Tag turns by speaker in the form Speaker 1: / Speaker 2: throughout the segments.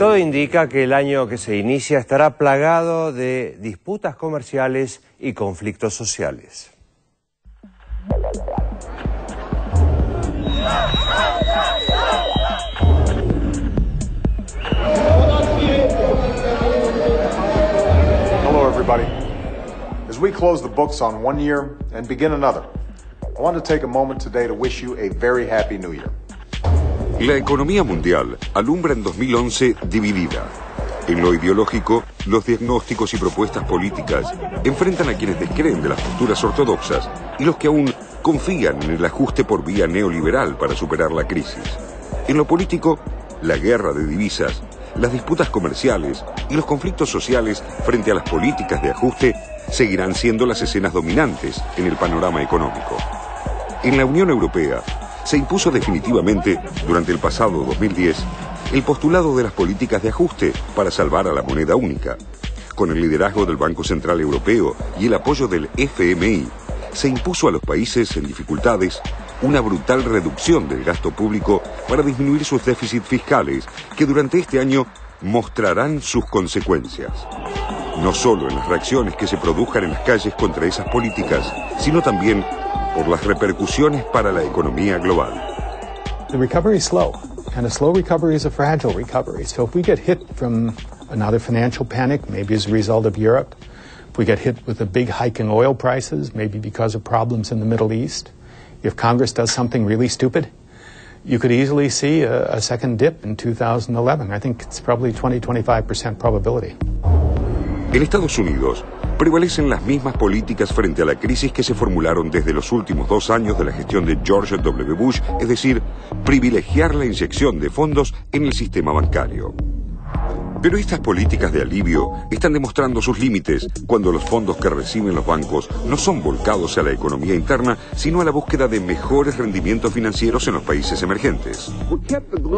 Speaker 1: Todo indica que el año que se inicia estará plagado de disputas comerciales y conflictos sociales.
Speaker 2: Hello, everybody. As we close the books on one year and begin another, I want to take a moment today to wish you a very happy new year.
Speaker 3: La economía mundial alumbra en 2011 dividida. En lo ideológico, los diagnósticos y propuestas políticas enfrentan a quienes descreen de las posturas ortodoxas y los que aún confían en el ajuste por vía neoliberal para superar la crisis. En lo político, la guerra de divisas, las disputas comerciales y los conflictos sociales frente a las políticas de ajuste seguirán siendo las escenas dominantes en el panorama económico. En la Unión Europea, se impuso definitivamente, durante el pasado 2010, el postulado de las políticas de ajuste para salvar a la moneda única. Con el liderazgo del Banco Central Europeo y el apoyo del FMI, se impuso a los países en dificultades una brutal reducción del gasto público para disminuir sus déficits fiscales, que durante este año mostrarán sus consecuencias. No solo en las reacciones que se produzcan en las calles contra esas políticas, sino también por las repercusiones para la economía global.
Speaker 4: The recovery is slow, and a slow recovery is a fragile recovery. So if we get hit from another financial panic, maybe as a result of Europe, if we get hit with a big hike in oil prices, maybe because of problems in the Middle East, if Congress does something really stupid, you could easily see a second dip in 2011. I think it's probably 20-25% probability.
Speaker 3: En Estados Unidos, prevalecen las mismas políticas frente a la crisis que se formularon desde los últimos 2 años de la gestión de George W. Bush, es decir, privilegiar la inyección de fondos en el sistema bancario. Pero estas políticas de alivio están demostrando sus límites cuando los fondos que reciben los bancos no son volcados a la economía interna, sino a la búsqueda de mejores rendimientos financieros en los países emergentes.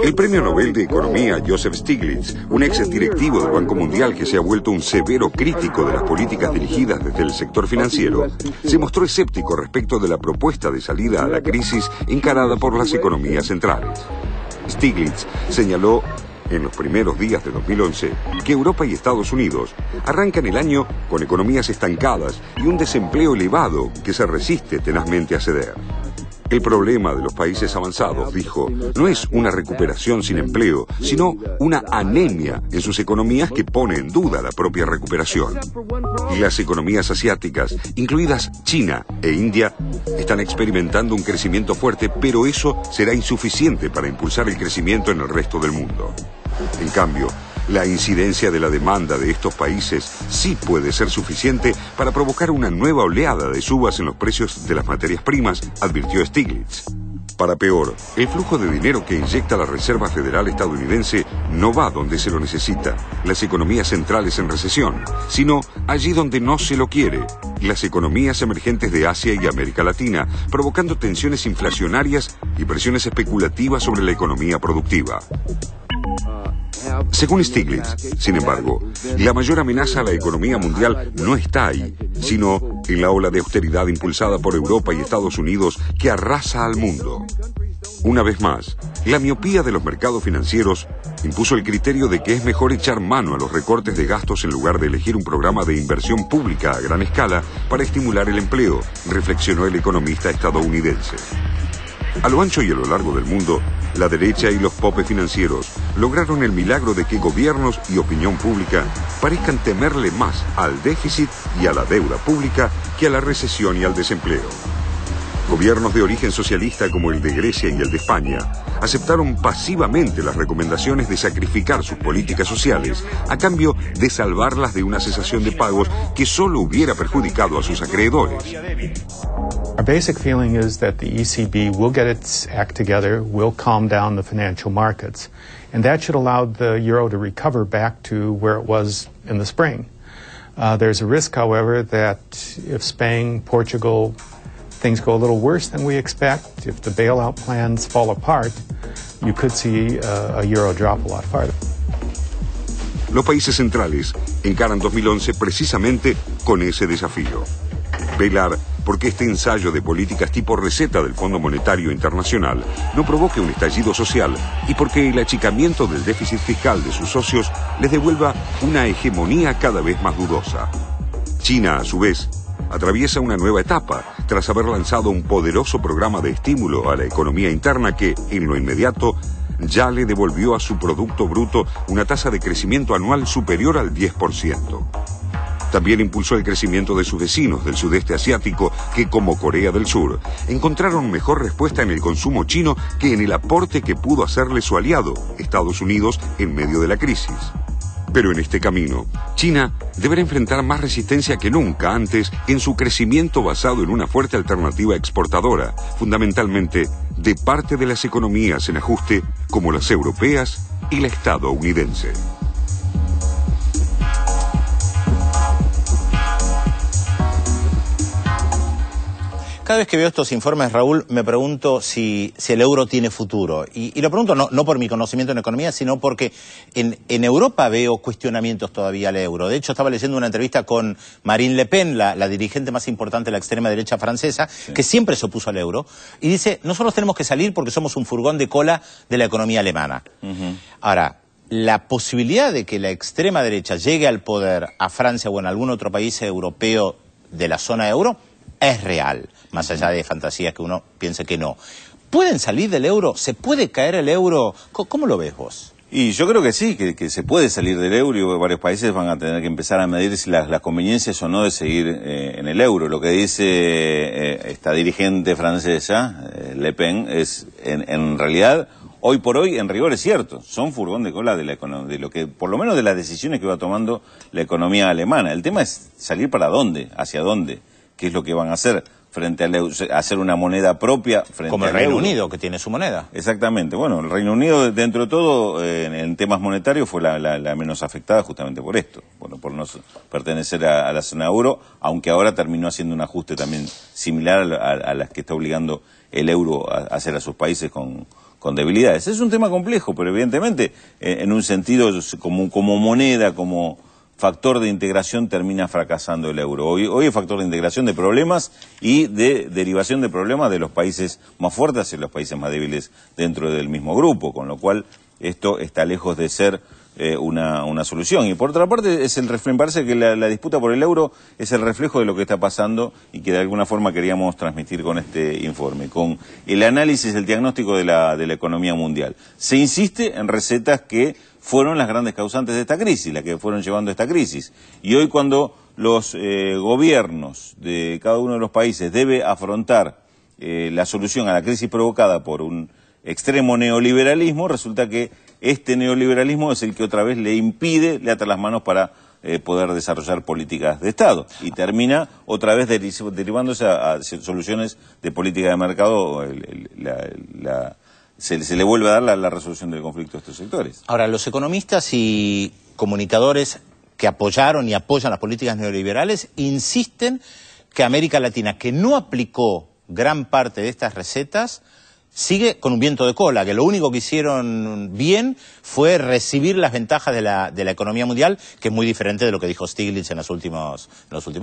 Speaker 3: El premio Nobel de Economía Joseph Stiglitz, un ex directivo del Banco Mundial que se ha vuelto un severo crítico de las políticas dirigidas desde el sector financiero, se mostró escéptico respecto de la propuesta de salida a la crisis encarada por las economías centrales. Stiglitz señaló en los primeros días de 2011 que Europa y Estados Unidos arrancan el año con economías estancadas y un desempleo elevado que se resiste tenazmente a ceder. El problema de los países avanzados, dijo, no es una recuperación sin empleo, sino una anemia en sus economías que pone en duda la propia recuperación. Y las economías asiáticas, incluidas China e India, están experimentando un crecimiento fuerte, pero eso será insuficiente para impulsar el crecimiento en el resto del mundo. En cambio, la incidencia de la demanda de estos países sí puede ser suficiente para provocar una nueva oleada de subas en los precios de las materias primas, advirtió Stiglitz. Para peor, el flujo de dinero que inyecta la Reserva Federal estadounidense no va donde se lo necesita, las economías centrales en recesión, sino allí donde no se lo quiere, las economías emergentes de Asia y América Latina, provocando tensiones inflacionarias y presiones especulativas sobre la economía productiva. Según Stiglitz, sin embargo, la mayor amenaza a la economía mundial no está ahí, sino en la ola de austeridad impulsada por Europa y Estados Unidos que arrasa al mundo. Una vez más, la miopía de los mercados financieros impuso el criterio de que es mejor echar mano a los recortes de gastos en lugar de elegir un programa de inversión pública a gran escala para estimular el empleo, reflexionó el economista estadounidense. A lo ancho y a lo largo del mundo, la derecha y los popes financieros lograron el milagro de que gobiernos y opinión pública parezcan temerle más al déficit y a la deuda pública que a la recesión y al desempleo. Gobiernos de origen socialista como el de Grecia y el de España aceptaron pasivamente las recomendaciones de sacrificar sus políticas sociales a cambio de salvarlas de una cesación de pagos que solo hubiera perjudicado a sus acreedores.
Speaker 4: Our basic feeling is that the ECB will get its act together, will calm down the financial markets, and that should allow the euro to recover back to where it was in the spring. There's a risk, however, that if Spain, Portugal, things go a little worse than we expect, if the bailout plans fall apart, you could see a euro drop a lot farther.
Speaker 3: Los países centrales encaran 2011 precisamente con ese desafío. Velar porque este ensayo de políticas tipo receta del Fondo Monetario Internacional no provoque un estallido social y porque el achicamiento del déficit fiscal de sus socios les devuelva una hegemonía cada vez más dudosa. China, a su vez, atraviesa una nueva etapa tras haber lanzado un poderoso programa de estímulo a la economía interna que, en lo inmediato, ya le devolvió a su Producto Bruto una tasa de crecimiento anual superior al 10%. También impulsó el crecimiento de sus vecinos del sudeste asiático que, como Corea del Sur, encontraron mejor respuesta en el consumo chino que en el aporte que pudo hacerle su aliado, Estados Unidos, en medio de la crisis. Pero en este camino, China deberá enfrentar más resistencia que nunca antes en su crecimiento basado en una fuerte alternativa exportadora, fundamentalmente de parte de las economías en ajuste como las europeas y la estadounidense.
Speaker 5: Cada vez que veo estos informes, Raúl, me pregunto si el euro tiene futuro. Y lo pregunto no por mi conocimiento en economía, sino porque en Europa veo cuestionamientos todavía al euro. De hecho, estaba leyendo una entrevista con Marine Le Pen, la dirigente más importante de la extrema derecha francesa, que siempre se opuso al euro, y dice, nosotros tenemos que salir porque somos un furgón de cola de la economía alemana. Ahora, la posibilidad de que la extrema derecha llegue al poder a Francia o en algún otro país europeo de la zona euro es real, más allá de fantasías que uno piense que no. ¿Pueden salir del euro? ¿Se puede caer el euro? ¿Cómo lo ves vos?
Speaker 6: Y yo creo que sí, que se puede salir del euro y varios países van a tener que empezar a medir si las conveniencias o no de seguir en el euro. Lo que dice esta dirigente francesa, Le Pen, es en realidad, hoy por hoy, en rigor es cierto, son furgón de cola de lo que, por lo menos de las decisiones que va tomando la economía alemana. El tema es salir para dónde, hacia dónde. ¿Qué es lo que van a hacer frente al euro? Hacer una moneda propia frente al euro.
Speaker 5: Como el Reino Unido, que tiene su moneda.
Speaker 6: Exactamente. Bueno, el Reino Unido, dentro de todo, en temas monetarios, fue la menos afectada justamente por esto. Bueno, por no pertenecer a la zona euro, aunque ahora terminó haciendo un ajuste también similar a las que está obligando el euro a hacer a sus países con debilidades. Es un tema complejo, pero evidentemente, en un sentido, como moneda, como factor de integración termina fracasando el euro. Hoy es factor de integración de problemas y de derivación de problemas de los países más fuertes y los países más débiles dentro del mismo grupo, con lo cual esto está lejos de ser una solución. Y por otra parte, me parece que la disputa por el euro es el reflejo de lo que está pasando y que de alguna forma queríamos transmitir con este informe, con el análisis, el diagnóstico de la economía mundial. Se insiste en recetas que fueron las grandes causantes de esta crisis, las que fueron llevando a esta crisis. Y hoy cuando los gobiernos de cada uno de los países debe afrontar la solución a la crisis provocada por un extremo neoliberalismo, resulta que este neoliberalismo es el que otra vez le ata las manos para poder desarrollar políticas de Estado. Y termina otra vez derivándose a soluciones de política de mercado, se le vuelve a dar la resolución del conflicto de estos sectores.
Speaker 5: Ahora, los economistas y comunicadores que apoyaron y apoyan las políticas neoliberales insisten que América Latina, que no aplicó gran parte de estas recetas, sigue con un viento de cola, que lo único que hicieron bien fue recibir las ventajas de la economía mundial, que es muy diferente de lo que dijo Stiglitz en los últimos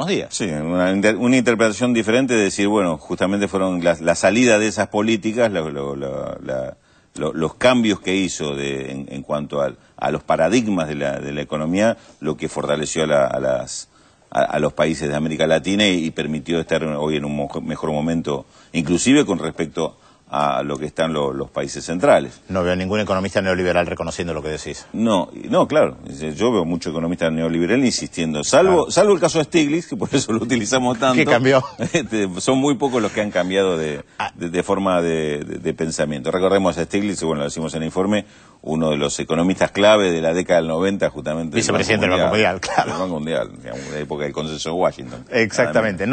Speaker 5: días.
Speaker 6: Sí, una interpretación diferente de decir, bueno, justamente fueron la salida de esas políticas, los cambios que hizo en cuanto a los paradigmas de la economía, lo que fortaleció a los países de América Latina y permitió estar hoy en un mejor momento, inclusive con respecto a lo que están los países centrales.
Speaker 5: No veo ningún economista neoliberal reconociendo lo que decís.
Speaker 6: No, claro. Yo veo mucho economista neoliberal insistiendo, salvo el caso de Stiglitz, que por eso lo utilizamos tanto.
Speaker 5: ¿Qué cambió?
Speaker 6: Son muy pocos los que han cambiado de forma de pensamiento. Recordemos a Stiglitz, bueno, lo decimos en el informe, uno de los economistas clave de la década del 90, justamente.
Speaker 5: Vicepresidente del Banco Mundial, claro.
Speaker 6: Del Banco Mundial, digamos, de la época del Consenso de Washington.
Speaker 5: Exactamente.